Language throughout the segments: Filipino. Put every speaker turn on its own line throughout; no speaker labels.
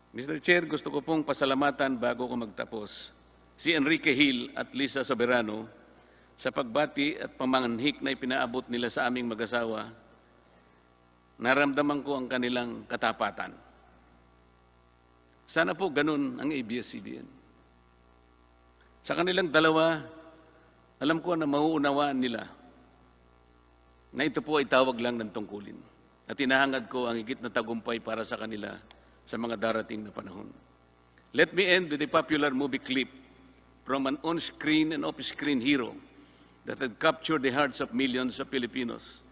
Mr. Chair, gusto ko pong pasalamatan bago ko magtapos si Enrique Hill at Lisa Soberano sa pagbati at pamanghik na ipinaabot nila sa aming mag-asawa. Naramdaman ko ang kanilang katapatan. Sana po ganun ang ABS-CBN. Sa kanilang dalawa, alam ko na mauunawaan nila na ito po ay tawag lang ng tungkulin. At hinahangad ko ang higit na tagumpay para sa kanila sa mga darating na panahon. Let me end with a popular movie clip from an on-screen and off-screen hero that had captured the hearts of millions of Filipinos.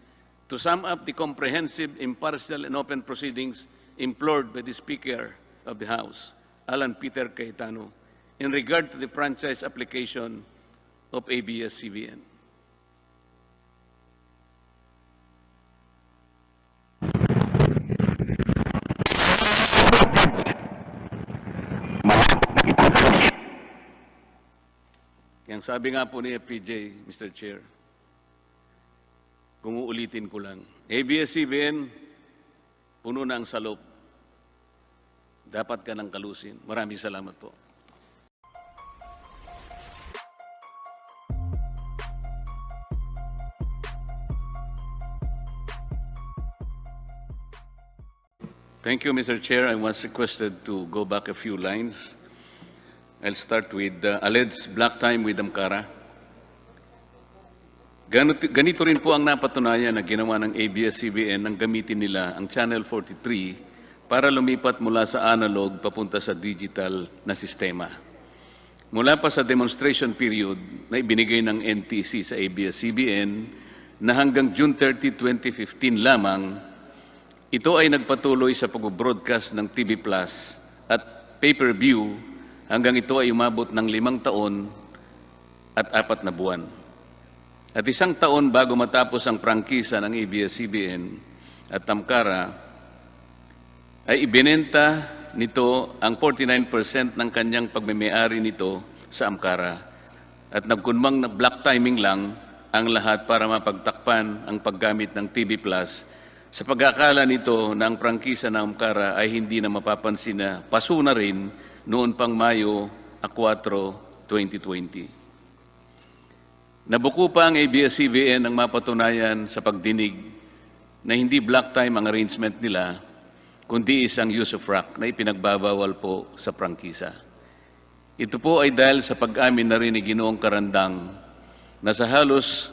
To sum up the comprehensive, impartial, and open proceedings implored by the Speaker of the House, Alan Peter Cayetano, in regard to the franchise application of ABS-CBN. Yang sabi nga po ni FPJ, Mr. Chair, kung uulitin ko lang, ABS-CBN, puno na ang salop. Dapat ka ng kalusin. Maraming salamat po. Thank you, Mr. Chair. I was requested to go back a few lines. I'll start with alleged black time with Amcara. Ganito rin po ang napatunayan na ginawa ng ABS-CBN nang gamitin nila ang Channel 43 para lumipat mula sa analog papunta sa digital na sistema. Mula pa sa demonstration period na ibinigay ng NTC sa ABS-CBN na hanggang June 30, 2015 lamang, ito ay nagpatuloy sa pag-broadcast ng TV Plus at pay-per-view hanggang ito ay umabot ng 5 taon at 4 na buwan. At 1 taon bago matapos ang prangkisa ng ABS-CBN at Amcara, ay ibinenta nito ang 49% ng kanyang pagmamay-ari nito sa Amcara. At nagkunmang na black timing lang ang lahat para mapagtakpan ang paggamit ng TV Plus sa pag-akala nito na ang prangkisa ng Amcara ay hindi na mapapansin na paso na rin noon pang Mayo 4, 2020. Nabuko pa ang ABS-CBN ng mapatunayan sa pagdinig na hindi black time ang arrangement nila, kundi isang use of rock na ipinagbabawal po sa prangkisa. Ito po ay dahil sa pag-amin na rin ni Ginoong Karandang na sa halos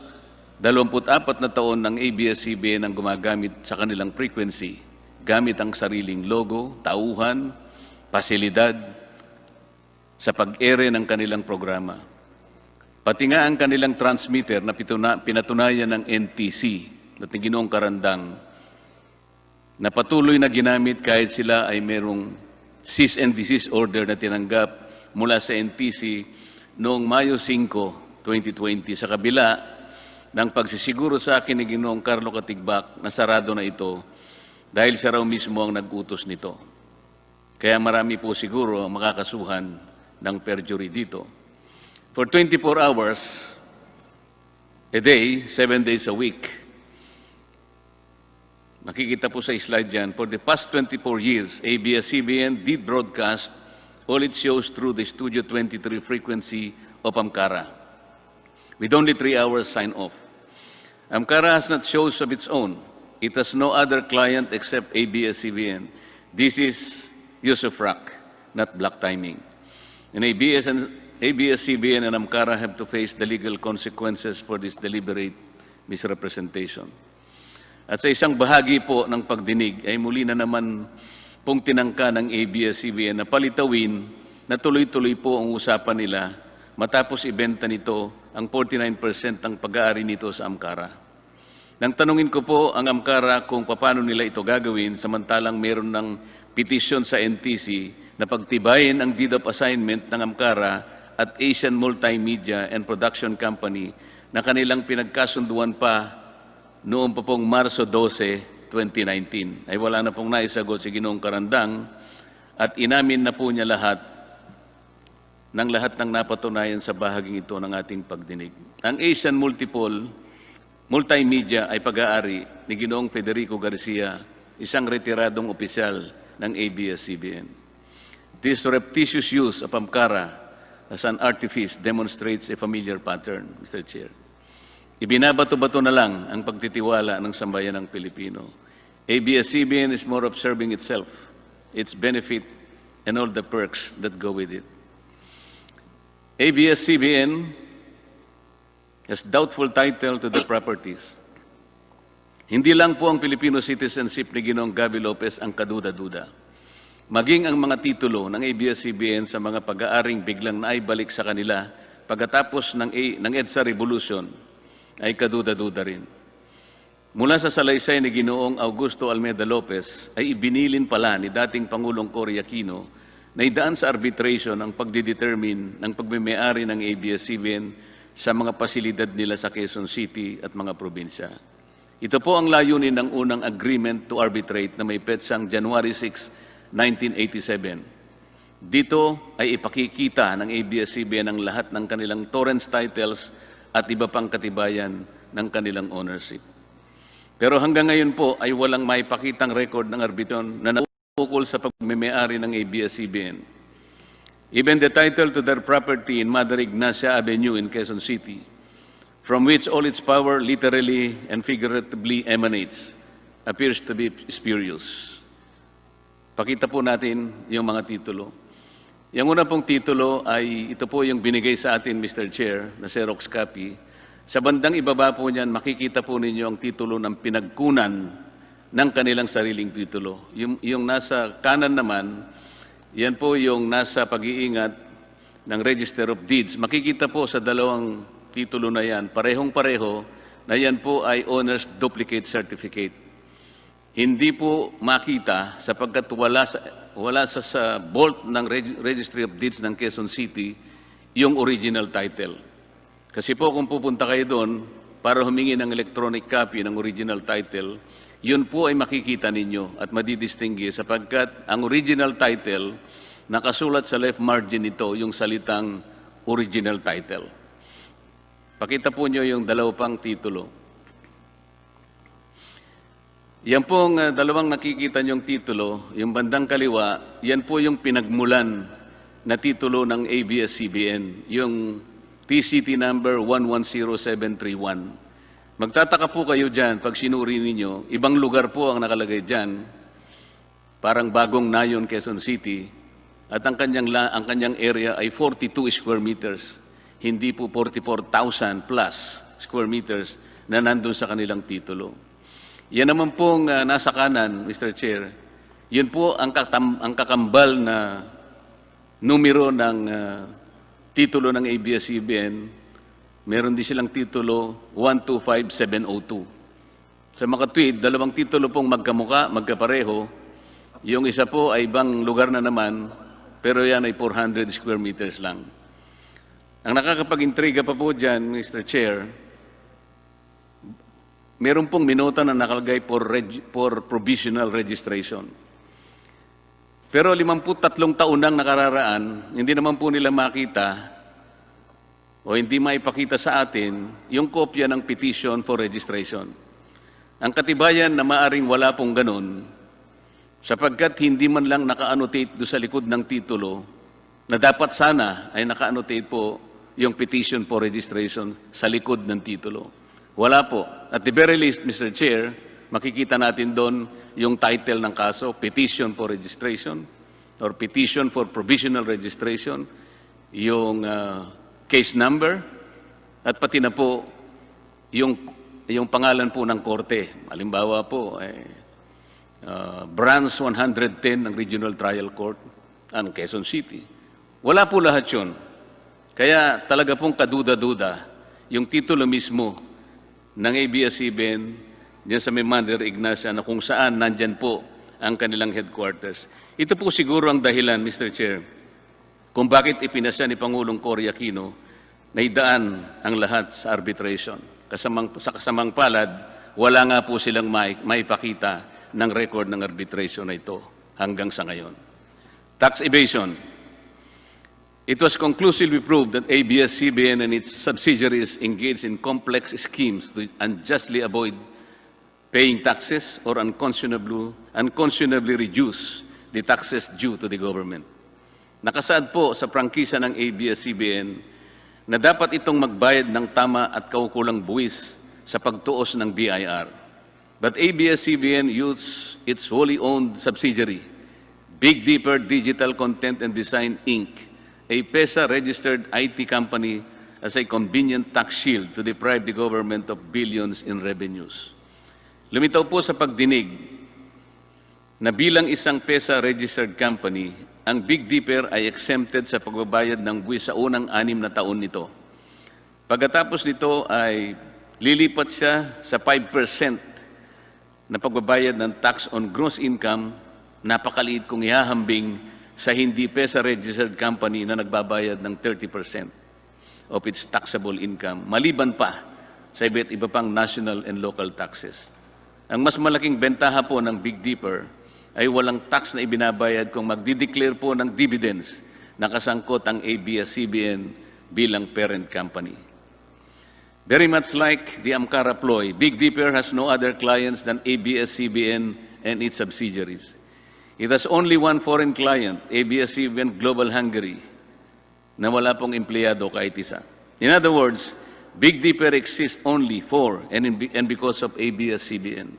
24 na taon ng ABS-CBN ang gumagamit sa kanilang frequency, gamit ang sariling logo, tauhan, pasilidad sa pag-ere ng kanilang programa. Pati nga ang kanilang transmitter na pinatunayan ng NTC at ng Ginoong Karandang na patuloy na ginamit kahit sila ay merong cease and desist order na tinanggap mula sa NTC noong Mayo 5, 2020 sa kabila ng pagsisiguro sa akin ni Ginoong Carlo Katigbak na sarado na ito dahil siya raw mismo ang nag-utos nito. Kaya marami po siguro ang makakasuhan ng perjury dito. For 24 hours a day, 7 days a week, makikita po sa slide dyan, for the past 24 years, ABS-CBN did broadcast all its shows through the Studio 23 frequency of Amcara, with only 3 hours sign-off. Amcara has not shows of its own. It has no other client except ABS-CBN. This is use of rock, not black timing. And ABS-CBN and Amcara have to face the legal consequences for this deliberate misrepresentation. At sa isang bahagi po ng pagdinig ay muli na naman pong tinangka ng ABS-CBN na palitawin na tuloy-tuloy po ang usapan nila matapos ibenta nito ang 49% ng pag-aari nito sa Amcara. Nang tanungin ko po ang Amcara kung paano nila ito gagawin samantalang meron ng petisyon sa NTC na pagtibayin ang deed of assignment ng Amcara at Asian Multimedia and Production Company na kanilang pinagkasunduan pa noong pa pong Marso 12, 2019. Ay wala na pong naisagot si Ginoong Karandang at inamin na po niya lahat ng napatunayan sa bahaging ito ng ating pagdinig. Ang Asian Multimedia ay pag-aari ni Ginoong Federico Garcia, isang retiradong opisyal ng ABS-CBN. This surreptitious use of Amkara as an artifice demonstrates a familiar pattern, Mr. Chair. Ibinabato-bato na lang ang pagtitiwala ng sambayanang Pilipino. ABS-CBN is more of serving itself, its benefit, and all the perks that go with it. ABS-CBN has doubtful title to the properties. Hindi lang po ang Filipino citizenship ni Ginoong Gabby Lopez ang kaduda-duda. Maging ang mga titulo ng ABS-CBN sa mga pag-aaring biglang naibalik sa kanila pagkatapos ng EDSA Revolution ay kaduda-duda rin. Mula sa salaysay ni Ginoong Augusto Almeida Lopez ay ibinilin pala ni dating Pangulong Cory Aquino na idaan sa arbitration ang pagdidetermine ng pagmimay-ari ng ABS-CBN sa mga pasilidad nila sa Quezon City at mga probinsya. Ito po ang layunin ng unang agreement to arbitrate na may petsang January 6, 1987. Dito ay ipakikita ng ABS-CBN ang lahat ng kanilang torrents titles at iba pang katibayan ng kanilang ownership. Pero hanggang ngayon po ay walang maipakitang record ng arbitron na ukol sa pagmimay-ari ng ABS-CBN. Even the title to their property in Mother Ignacia Avenue in Quezon City, from which all its power literally and figuratively emanates, appears to be spurious. Pakita po natin yung mga titulo. Yung una pong titulo ay ito po yung binigay sa atin, Mr. Chair, na Xerox copy. Sa bandang ibaba po niyan, makikita po ninyo ang titulo ng pinagkunan ng kanilang sariling titulo. Yung nasa kanan naman, yan po yung nasa pag-iingat ng Register of Deeds. Makikita po sa dalawang titulo na yan, parehong-pareho, na yan po ay Owner's Duplicate Certificate. Hindi po makita sapagkat wala sa vault ng Registry of Deeds ng Quezon City yung original title. Kasi po kung pupunta kayo doon para humingi ng electronic copy ng original title, yun po ay makikita ninyo at madidistinguish sapagkat ang original title, nakasulat sa left margin nito yung salitang original title. Pakita po nyo yung dalawang titulo. Yan pong dalawang nakikita nyong titulo, yung bandang kaliwa, yan po yung pinagmulan na titulo ng ABS-CBN, yung TCT number 110731. Magtataka po kayo dyan pag sinuri ninyo, ibang lugar po ang nakalagay dyan, parang Bagong Nayon, Quezon City, at ang kanyang area ay 42 square meters, hindi po 44,000 plus square meters na nandun sa kanilang titulo. Yan naman pong nasa kanan, Mr. Chair, yun po ang kakambal na numero ng titulo ng ABS-CBN. Meron din silang titulo 125702. Sa mga tweet, dalawang titulo pong magkamuka, magkapareho. Yung isa po ay ibang lugar na naman, pero yan ay 400 square meters lang. Ang nakakapag-intriga pa po dyan, Mr. Chair, meron pong minota na nakalagay for provisional registration. Pero 53 taon nang nakararaan, hindi naman po nila makita o hindi maipakita sa atin yung kopya ng petition for registration. Ang katibayan na maaring wala pong ganun, sapagkat hindi man lang naka-annotate doon sa likod ng titulo na dapat sana ay naka-annotate po yung petition for registration sa likod ng titulo. Wala po. At the very least, Mr. Chair, makikita natin doon yung title ng kaso, Petition for Registration or Petition for Provisional Registration, yung case number, at pati na po yung pangalan po ng korte. Halimbawa po, Branch 110 ng Regional Trial Court, Quezon City. Wala po lahat yun. Kaya talaga pong kaduda-duda yung titulo mismo ng ABS-CBN diyan sa may Mother Ignacia na kung saan nandyan po ang kanilang headquarters. Ito po siguro ang dahilan, Mr. Chair, kung bakit ipinasya ni Pangulong Cory Aquino na idaan ang lahat sa arbitration. Sa kasamang palad, wala nga po silang maipakita ng record ng arbitration na ito hanggang sa ngayon. Tax evasion. It was conclusively proved that ABS-CBN and its subsidiaries engaged in complex schemes to unjustly avoid paying taxes or unconscionably reduce the taxes due to the government. Nakasaad po sa prangkisa ng ABS-CBN na dapat itong magbayad ng tama at kaukulang buwis sa pagtuos ng BIR. But ABS-CBN used its wholly owned subsidiary, Big Dipper Digital Content and Design Inc., a PESA-registered IT company, as a convenient tax shield to deprive the government of billions in revenues. Lumitaw po sa pagdinig na bilang isang PESA-registered company, ang Big Dipper ay exempted sa pagbabayad ng buwis sa unang 6 na taon nito. Pagkatapos nito ay lilipat siya sa 5% na pagbabayad ng tax on gross income, napakaliit kung ihahambing sa hindi PESA-registered company na nagbabayad ng 30% of its taxable income, maliban pa sa iba't iba pang national and local taxes. Ang mas malaking bentaha po ng Big Dipper ay walang tax na ibinabayad kung magdideclare po ng dividends na kasangkot ang ABS-CBN bilang parent company. Very much like the Amcara ploy, Big Dipper has no other clients than ABS-CBN and its subsidiaries. It has only one foreign client, ABS-CBN Global Hungary, na wala pong empleyado kahit isa. In other words, Big Dipper exists only for and because of ABS-CBN,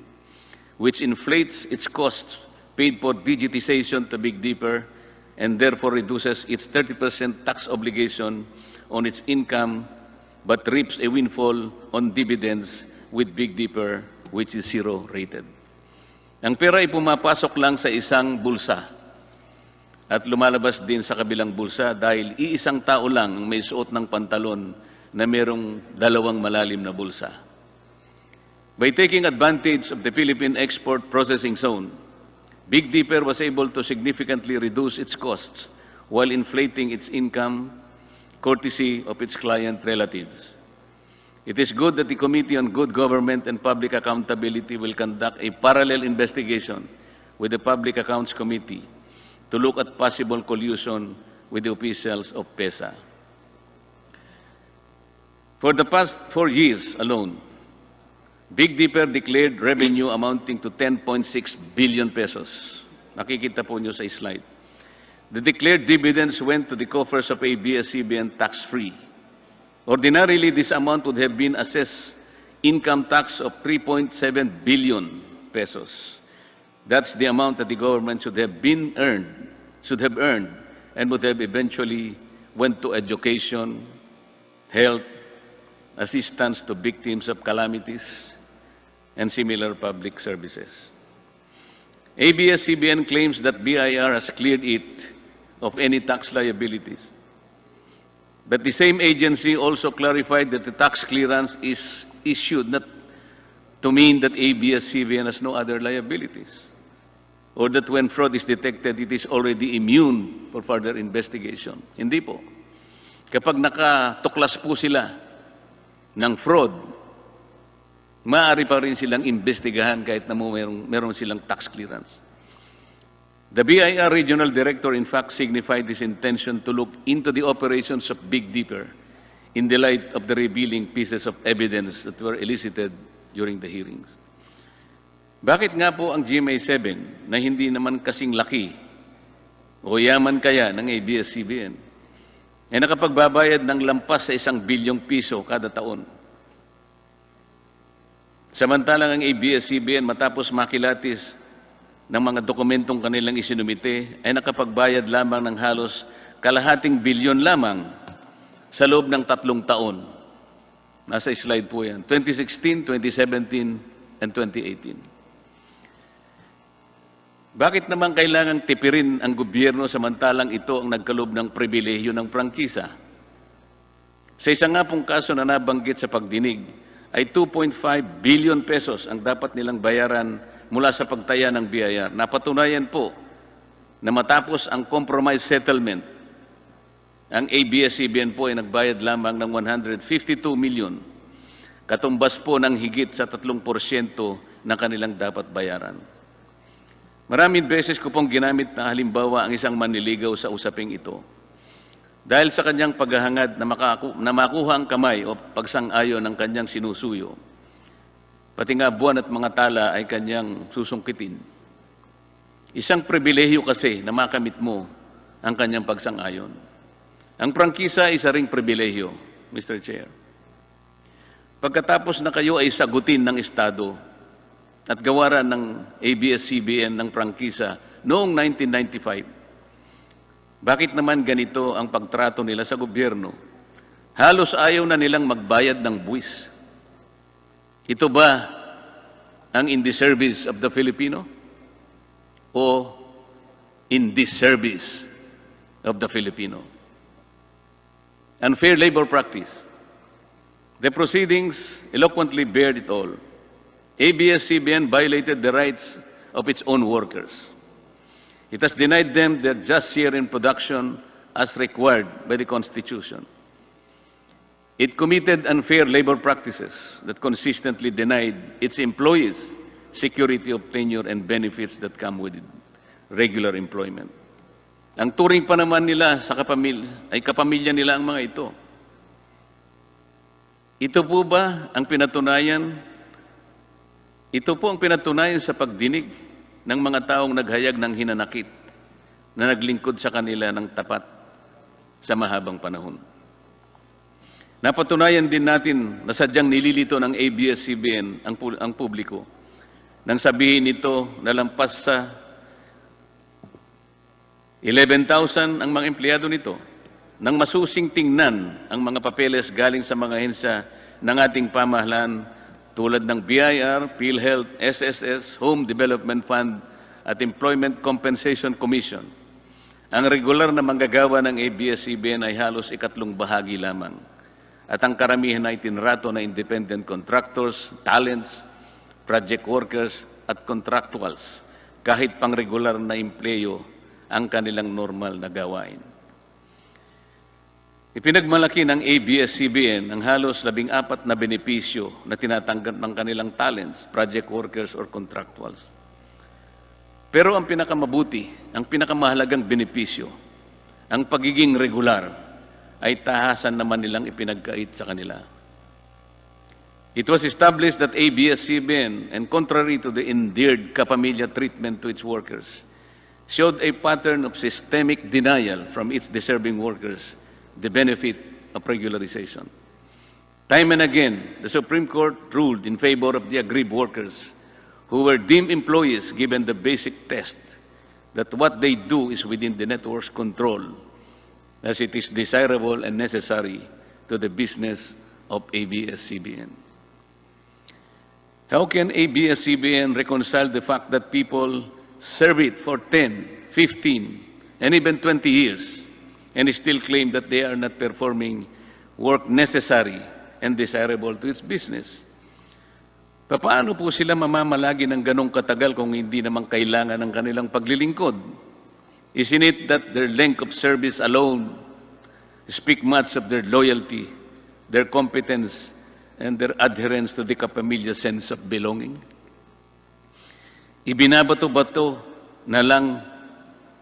which inflates its costs paid for digitization to Big Dipper and therefore reduces its 30% tax obligation on its income but reaps a windfall on dividends with Big Dipper, which is zero-rated. Ang pera ay pumapasok lang sa isang bulsa at lumalabas din sa kabilang bulsa dahil iisang tao lang ang may suot ng pantalon na merong 2 malalim na bulsa. By taking advantage of the Philippine Export Processing Zone, Big Dipper was able to significantly reduce its costs while inflating its income, courtesy of its client relatives. It is good that the Committee on Good Government and Public Accountability will conduct a parallel investigation with the Public Accounts Committee to look at possible collusion with the officials of PESA. For the past 4 years alone, Big Dipper declared revenue amounting to 10.6 billion pesos. Nakikita po nyo sa slide. The declared dividends went to the coffers of ABS-CBN tax-free. Ordinarily, this amount would have been assessed income tax of 3.7 billion pesos. That's the amount that the government should have earned, and would have eventually went to education, health, assistance to victims of calamities, and similar public services. ABS-CBN claims that BIR has cleared it of any tax liabilities. But the same agency also clarified that the tax clearance is issued not to mean that ABS-CBN has no other liabilities, or that when fraud is detected, it is already immune for further investigation. Hindi po. Kapag nakatuklas po sila ng fraud, maaari pa rin silang investigahan kahit na meron silang tax clearance. The BIR Regional Director, in fact, signified his intention to look into the operations of Big Dipper in the light of the revealing pieces of evidence that were elicited during the hearings. Bakit nga po ang GMA7 na hindi naman kasing laki o yaman kaya ng ABS-CBN ay nakapagbabayad ng lampas sa 1 bilyong piso kada taon? Samantalang ang ABS-CBN matapos makilatis ng mga dokumentong kanilang isinumite ay nakapagbayad lamang ng halos kalahating bilyon lamang sa loob ng 3 taon. Nasa slide po yan. 2016, 2017, and 2018. Bakit naman kailangang tipirin ang gobyerno samantalang ito ang nagkaloob ng pribilehyo ng prangkisa? Sa isa nga pong kaso na nabanggit sa pagdinig, ay 2.5 billion pesos ang dapat nilang bayaran mula sa pagtaya ng BIR. Napatunayan po na matapos ang compromise settlement, ang ABS-CBN po ay nagbayad lamang ng 152 million, katumbas po ng higit sa 3% na kanilang dapat bayaran. Maraming beses ko pong ginamit na halimbawa ang isang manliligaw sa usaping ito. Dahil sa kanyang paghahangad na makuha ang kamay o pagsang-ayon ng kanyang sinusuyo, pati nga buwan at mga tala ay kanyang susungkitin. Isang pribilehyo kasi na makamit mo ang kanyang pagsang-ayon. Ang prangkisa ay isa ring pribilehyo, Mr. Chair. Pagkatapos na kayo ay sagutin ng Estado at gawaran ng ABS-CBN ng prangkisa noong 1995, bakit naman ganito ang pagtrato nila sa gobyerno? Halos ayaw na nilang magbayad ng buwis. Ito ba ang in the service of the Filipino o in this service of the Filipino? Unfair labor practice. The proceedings eloquently bared it all. ABS-CBN violated the rights of its own workers. It has denied them their just share in production as required by the Constitution. It committed unfair labor practices that consistently denied its employees security of tenure and benefits that come with regular employment. Ang turing pa naman nila sa kapamilya nila ang mga ito. Ito po ba ang pinatunayan? Ito po ang pinatunayan sa pagdinig ng mga taong naghayag ng hinanakit na naglingkod sa kanila ng tapat sa mahabang panahon. Napatunayan din natin na sadyang nililito ng ABS-CBN ang publiko nang sabihin nito na lampas sa 11,000 ang mga empleyado nito nang masusing tingnan ang mga papeles galing sa mga ahensya ng ating pamahalaan tulad ng BIR, PhilHealth, SSS, Home Development Fund at Employment Compensation Commission. Ang regular na manggagawa ng ABS-CBN ay halos ikatlong bahagi lamang at ang karamihan ay tinrato na independent contractors, talents, project workers at contractuals kahit pang regular na empleyo ang kanilang normal na gawain. Ipinagmalaki ng ABS-CBN ang halos 14 na benepisyo na tinatanggap ng kanilang talents, project workers, or contractuals. Pero ang pinakamabuti, ang pinakamahalagang benepisyo, ang pagiging regular, ay tahasan naman nilang ipinagkait sa kanila. It was established that ABS-CBN, and contrary to the endeared kapamilya treatment to its workers, showed a pattern of systemic denial from its deserving workers the benefit of regularization. Time and again, the Supreme Court ruled in favor of the aggrieved workers who were deemed employees given the basic test that what they do is within the network's control, as it is desirable and necessary to the business of ABS-CBN. How can ABS-CBN reconcile the fact that people serve it for 10, 15, and even 20 years and still claim that they are not performing work necessary and desirable to its business? Paano po sila mamamalagi ng ganong katagal kung hindi naman kailangan ng kanilang paglilingkod? Isn't it that their length of service alone speak much of their loyalty, their competence, and their adherence to the kapamilya sense of belonging? Ibinabato-bato na lang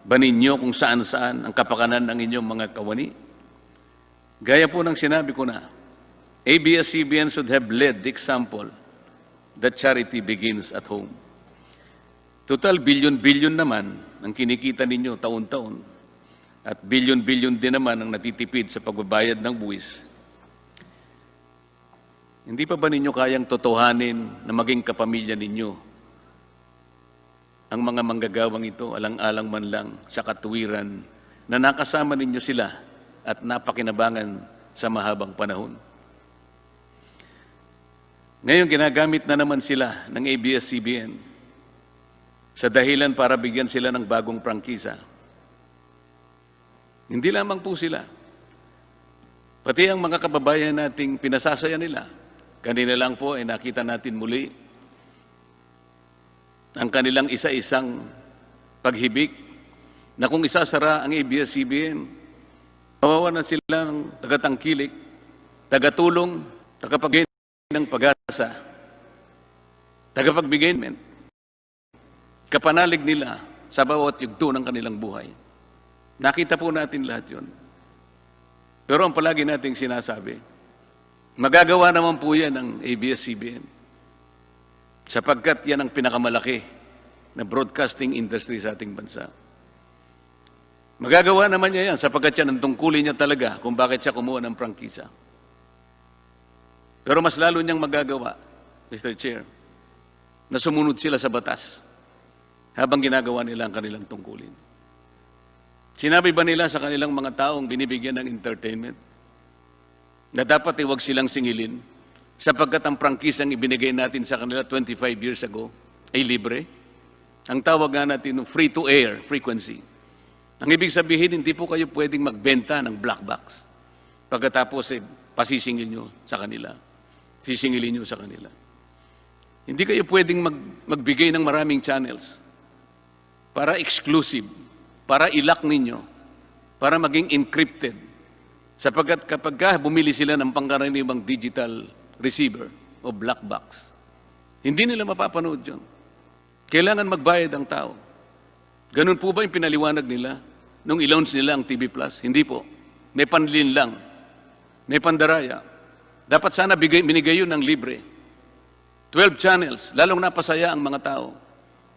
ba ninyo kung saan-saan ang kapakanan ng inyong mga kawani? Gaya po ng sinabi ko na, ABS-CBN should have led the example that charity begins at home. Total bilyon-bilyon naman ang kinikita ninyo taon-taon at bilyon-bilyon din naman ang natitipid sa pagbabayad ng buwis. Hindi pa ba ninyo kayang totohanin na maging kapamilya ninyo ang mga manggagawang ito, alang-alang man lang sa katuwiran na nakasama ninyo sila at napakinabangan sa mahabang panahon? Ngayon, ginagamit na naman sila ng ABS-CBN sa dahilan para bigyan sila ng bagong prangkisa. Hindi lamang po sila. Pati ang mga kababayan nating pinasasaya nila. Kanina lang po ay nakita natin muli ang kanilang isa-isang paghibik na kung isasara ang ABS-CBN, mawawalan sila ng tagatangkilik, tagatulong, tagapagbigay ng pag-asa, tagapagbigay ng kapanalig nila sa bawat yugto ng kanilang buhay. Nakita po natin lahat yun. Pero ang palagi nating sinasabi, magagawa naman po yan ng ABS-CBN. Sapagkat yan ang pinakamalaki na broadcasting industry sa ating bansa. Magagawa naman niya yan sapagkat yan ang tungkulin niya talaga kung bakit siya kumuha ng prangkisa. Pero mas lalo niyang magagawa, Mr. Chair, na sumunod sila sa batas habang ginagawa nila ang kanilang tungkulin. Sinabi ba nila sa kanilang mga taong binibigyan ng entertainment na dapat huwag silang singilin sapagkat ang prangkisang ibinigay natin sa kanila 25 years ago ay libre? Ang tawag nga natin free-to-air frequency. Ang ibig sabihin, hindi po kayo pwedeng magbenta ng black box pagkatapos pasisingil nyo sa kanila. Sisingilin nyo sa kanila. Hindi kayo pwedeng magbigay ng maraming channels para exclusive, para ilak ninyo, para maging encrypted. Sapagkat kapag bumili sila ng pangkaraniwang digital receiver o black box, hindi nila mapapanood yun. Kailangan magbayad ang tao. Ganun po ba yung pinaliwanag nila nung i-launch nila ang TV Plus? Hindi po. May panlin lang. May pandaraya. Dapat sana binigay yun ng libre. 12 channels, lalong napasaya ang mga tao.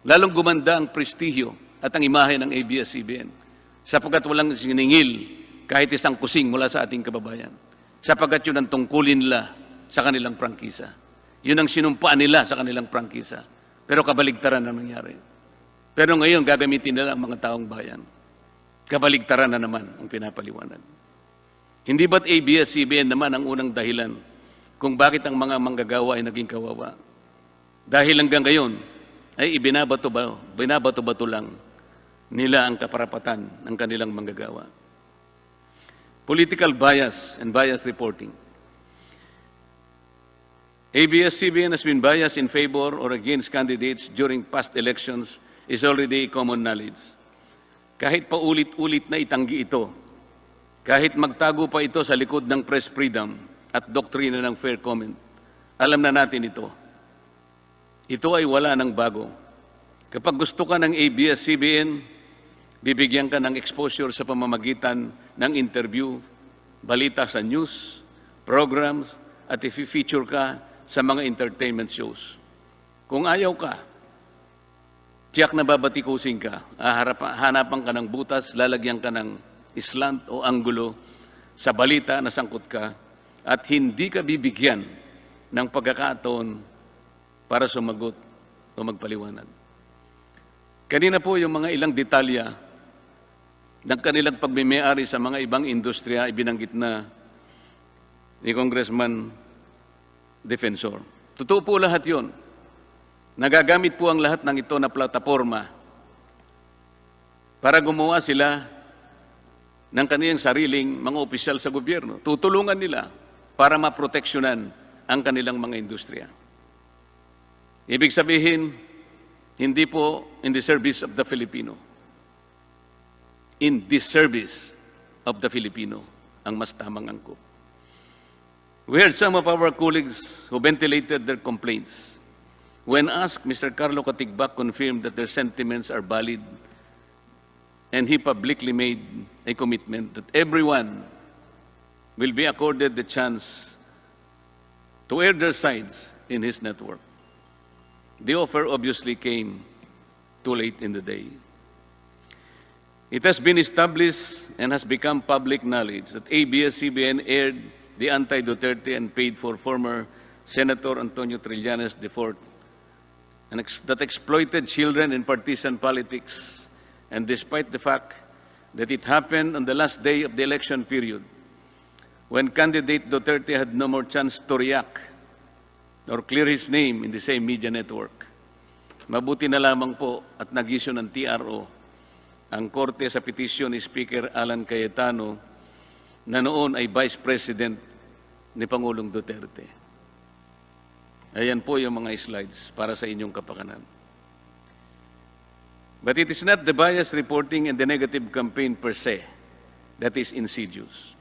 Lalong gumanda ang prestigyo at ang imahe ng ABS-CBN. Sapagkat walang siningil kahit isang kusing mula sa ating kababayan. Sapagkat yun ang tungkulin nila sa kanilang prangkisa. Yun ang sinumpaan nila sa kanilang prangkisa. Pero kabaligtaran na nangyari. Pero ngayon, gagamitin nila ang mga taong bayan. Kabaligtaran na naman ang pinapaliwanag. Hindi ba't ABS-CBN naman ang unang dahilan kung bakit ang mga manggagawa ay naging kawawa? Dahil hanggang ngayon, ay binabato-bato lang nila ang kaparapatan ng kanilang manggagawa. Political bias and bias reporting. ABS-CBN has been biased in favor or against candidates during past elections is already common knowledge. Kahit paulit-ulit na itanggi ito, kahit magtago pa ito sa likod ng press freedom at doktrina ng fair comment, alam na natin ito. Ito ay wala ng bago. Kapag gusto ka ng ABS-CBN, bibigyan ka ng exposure sa pamamagitan ng interview, balita sa news, programs, at i-feature ka sa mga entertainment shows. Kung ayaw ka, tiyak na babatikusin ka, hanapan ka ng butas, lalagyan ka ng slant o anggulo sa balita na sangkot ka, at hindi ka bibigyan ng pagkakataon para sumagot o magpaliwanag. Kanina po yung mga ilang detalya ng kanilang pagmimayari sa mga ibang industriya, ibinanggit na ni Congressman Defensor. Totoo po lahat yun. Nagagamit po ang lahat ng ito na plataforma para gumawa sila ng kaniyang sariling mga opisyal sa gobyerno. Tutulungan nila para maproteksyonan ang kanilang mga industriya. Ibig sabihin, hindi po in the service of the Filipino. In the service of the Filipino ang mas tamang angkop. We heard some of our colleagues who ventilated their complaints. When asked, Mr. Carlo Katigbak confirmed that their sentiments are valid, and he publicly made a commitment that everyone will be accorded the chance to air their sides in his network. The offer obviously came too late in the day. It has been established and has become public knowledge that ABS-CBN aired the anti-Duterte and paid for former Senator Antonio Trillanes IV, and that exploited children in partisan politics. And despite the fact that it happened on the last day of the election period, when candidate Duterte had no more chance to react or clear his name in the same media network. Mabuti na lamang po at nag-issue ng TRO ang korte sa petisyon ni Speaker Alan Cayetano na noon ay Vice President ni Pangulong Duterte. Ayan po yung mga slides para sa inyong kapakanan. But it is not the bias reporting and the negative campaign per se that is insidious.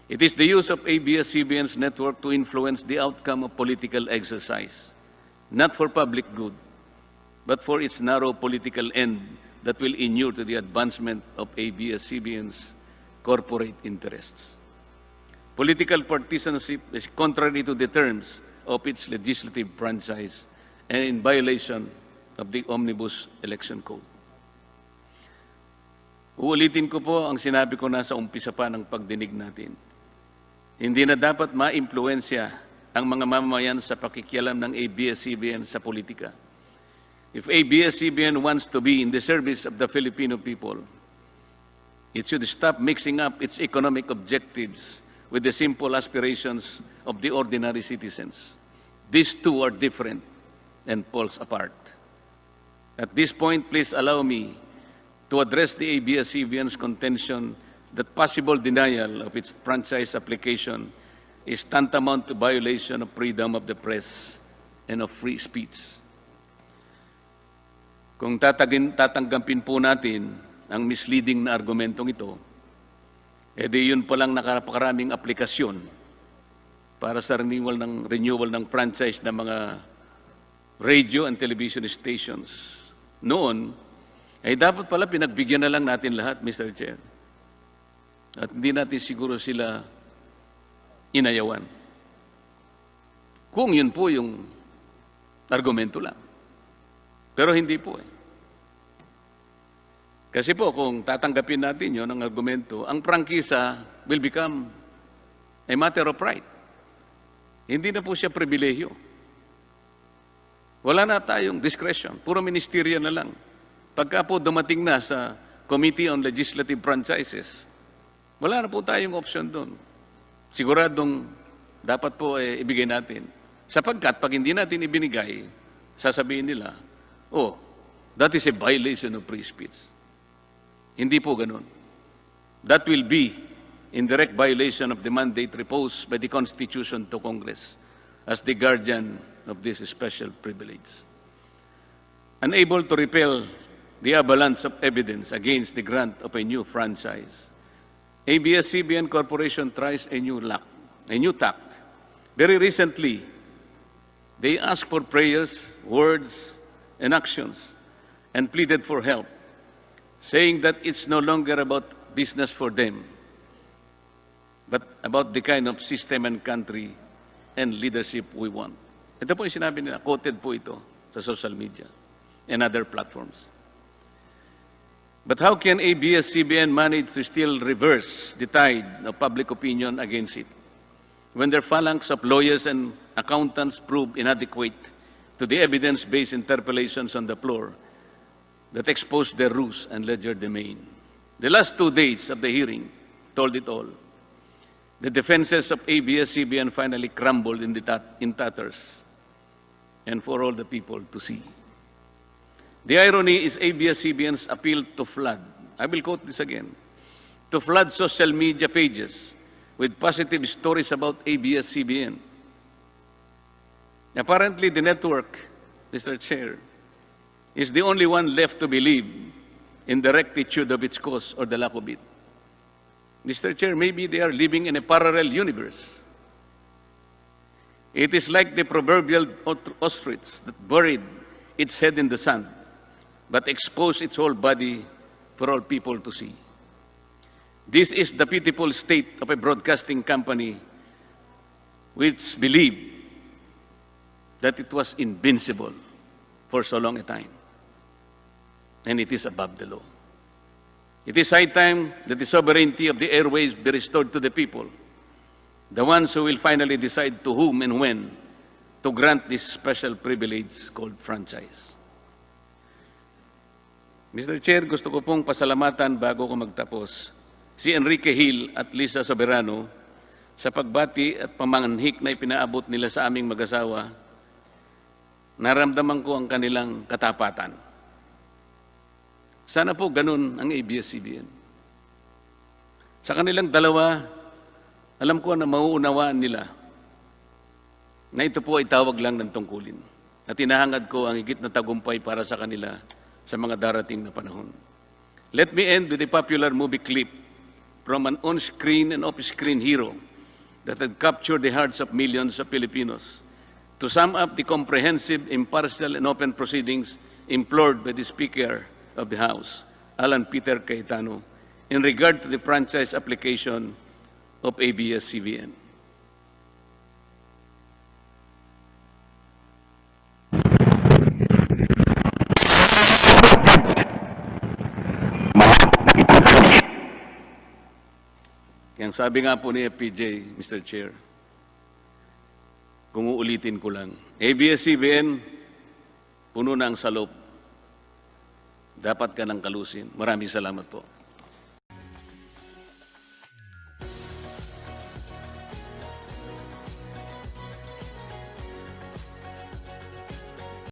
It is the use of ABS-CBN's network to influence the outcome of political exercise, not for public good, but for its narrow political end that will inure to the advancement of ABS-CBN's corporate interests. Political partisanship is contrary to the terms of its legislative franchise and in violation of the Omnibus Election Code. Uulitin ko po ang sinabi ko na sa umpisa pa ng pagdinig natin. Hindi na dapat ma-impluwensya ang mga mamamayan sa pakikialam ng ABS-CBN sa politika. If ABS-CBN wants to be in the service of the Filipino people, it should stop mixing up its economic objectives with the simple aspirations of the ordinary citizens. These two are different and poles apart. At this point, please allow me to address the ABS-CBN's contention that possible denial of its franchise application is tantamount to violation of freedom of the press and of free speech. Kung tatanggapin po natin ang misleading na argumentong ito, edi yun palang napakaraming aplikasyon para sa renewal ng franchise ng mga radio and television stations. Noon, ay dapat pala pinagbigyan na lang natin lahat, Mr. Chair. At hindi natin siguro sila inayawan. Kung yun po yung argumento lang. Pero hindi po eh. Kasi po kung tatanggapin natin yun ang argumento, ang prangkisa will become a matter of right. Hindi na po siya pribilehyo. Wala na tayong discretion. Puro ministerial na lang. Pagka po dumating na sa Committee on Legislative Franchises, wala na po tayong option doon. Siguradong dapat po ibigay natin. Sapagkat pag hindi natin ibinigay, sasabihin nila, oh, that is a violation of free speech. Hindi po ganun. That will be in direct violation of the mandate reposed by the Constitution to Congress as the guardian of this special privilege. Unable to repel the avalanche of evidence against the grant of a new franchise, ABS-CBN Corporation tries a new tact. Very recently, they asked for prayers, words, and actions, and pleaded for help, saying that it's no longer about business for them, but about the kind of system and country and leadership we want. Ito po yung sinabi nila, quoted po ito sa social media and other platforms. But how can ABS-CBN manage to still reverse the tide of public opinion against it when their phalanx of lawyers and accountants prove inadequate to the evidence-based interpellations on the floor that exposed their ruse and legerdemain? The last 2 days of the hearing told it all. The defenses of ABS-CBN finally crumbled in tatters, and for all the people to see. The irony is ABS-CBN's appeal to flood, I will quote this again, to flood social media pages with positive stories about ABS-CBN. Apparently, the network, Mr. Chair, is the only one left to believe in the rectitude of its cause or the lack of it. Mr. Chair, maybe they are living in a parallel universe. It is like the proverbial ostrich that buried its head in the sand, but exposed its whole body for all people to see. This is the pitiful state of a broadcasting company which believed that it was invincible for so long a time, and it is above the law. It is high time that the sovereignty of the airways be restored to the people, the ones who will finally decide to whom and when to grant this special privilege called franchise. Mr. Chair, gusto ko pong pasalamatan bago ko magtapos si Enrique Hill at Lisa Soberano sa pagbati at pamanghik na ipinaabot nila sa aming mag-asawa. Naramdaman ko ang kanilang katapatan. Sana po ganun ang ABS-CBN. Sa kanilang dalawa, alam ko na mauunawaan nila na ito po ay tawag lang ng tungkulin. At hinahangad ko ang higit na tagumpay para sa kanila sa mga darating na panahon. Let me end with a popular movie clip from an on-screen and off-screen hero that had captured the hearts of millions of Filipinos to sum up the comprehensive, impartial, and open proceedings implored by the Speaker of the House, Alan Peter Cayetano, in regard to the franchise application of ABS-CBN. Kaya sabi nga po ni FPJ, Mr. Chair, kung uulitin ko lang, ABS-CBN, puno na ang salop. Dapat ka ng kalusin. Maraming salamat po.